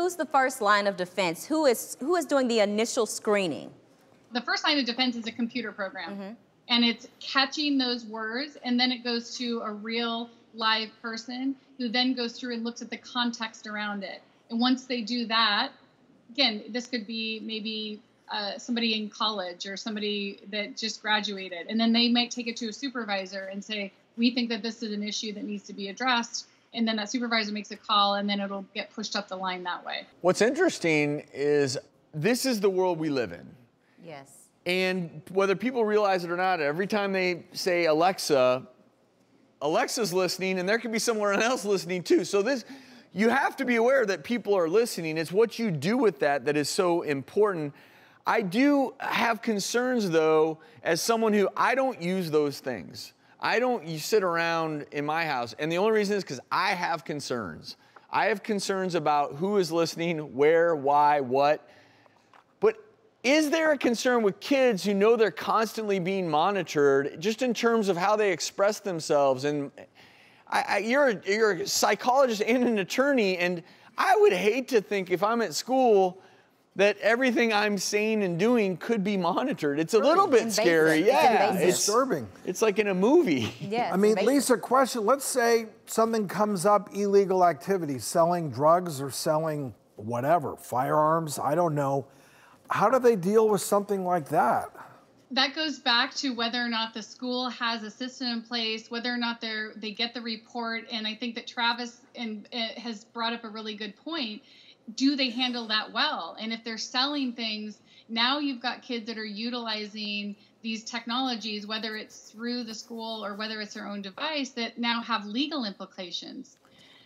who's the first line of defense? Who is doing the initial screening? The first line of defense is a computer program. And it's catching those words, and then it goes to a real live person who then goes through and looks at the context around it. And once they do that, again, this could be maybe somebody in college or somebody that just graduated, and then they might take it to a supervisor and say, we think that this is an issue that needs to be addressed. And then that supervisor makes a call, and then it'll get pushed up the line that way. What's interesting is this is the world we live in. Yes. And whether people realize it or not, every time they say Alexa, Alexa's listening, and there could be someone else listening too. So you have to be aware that people are listening. It's what you do with that that is so important. I do have concerns, though, as someone who I don't use those things. I don't sit around in my house, and the only reason is because I have concerns. I have concerns about who is listening, where, why, what. But is there a concern with kids who know they're constantly being monitored, just in terms of how they express themselves? And you're a psychologist and an attorney, and I would hate to think if I'm at school that everything I'm saying and doing could be monitored. It's a little bit scary. Yeah, it's disturbing. It's like in a movie. Yeah. I mean, Lisa, question, let's say something comes up, illegal activity, selling drugs or selling whatever, firearms, I don't know. How do they deal with something like that? That goes back to whether or not the school has a system in place, whether or not they get the report. And I think that Travis has brought up a really good point. Do they handle that well? And if they're selling things, now you've got kids that are utilizing these technologies, whether it's through the school or whether it's their own device, that now have legal implications.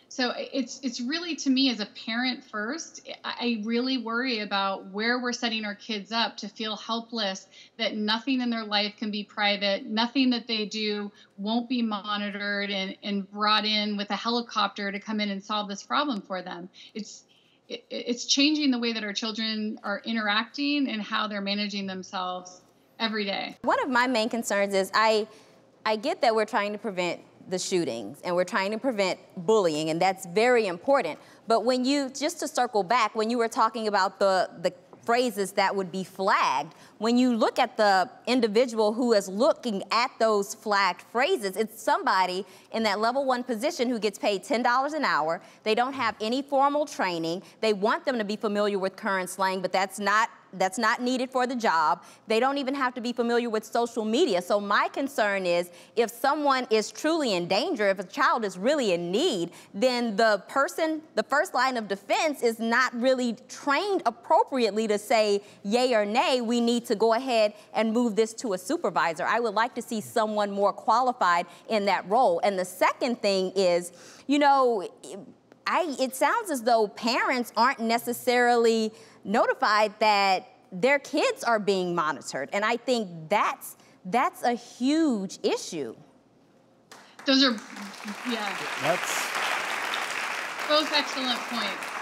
So it's really, to me, as a parent first, I really worry about where we're setting our kids up to feel helpless, that nothing in their life can be private, nothing that they do won't be monitored and brought in with a helicopter to come in and solve this problem for them. It's changing the way that our children are interacting and how they're managing themselves every day. One of my main concerns is I get that we're trying to prevent the shootings and we're trying to prevent bullying, and that's very important. But when just to circle back, when you were talking about the phrases that would be flagged, when you look at the individual who is looking at those flagged phrases, it's somebody in that level 1 position who gets paid $10 an hour. They don't have any formal training. They want them to be familiar with current slang, but that's not needed for the job. They don't even have to be familiar with social media. So my concern is, if someone is truly in danger, if a child is really in need, then the first line of defense is not really trained appropriately to say yay or nay, we need to go ahead and move this to a supervisor. I would like to see someone more qualified in that role. And the second thing is, you know, it sounds as though parents aren't necessarily notified that their kids are being monitored. And I think that's a huge issue. Those are, yeah. Both excellent points.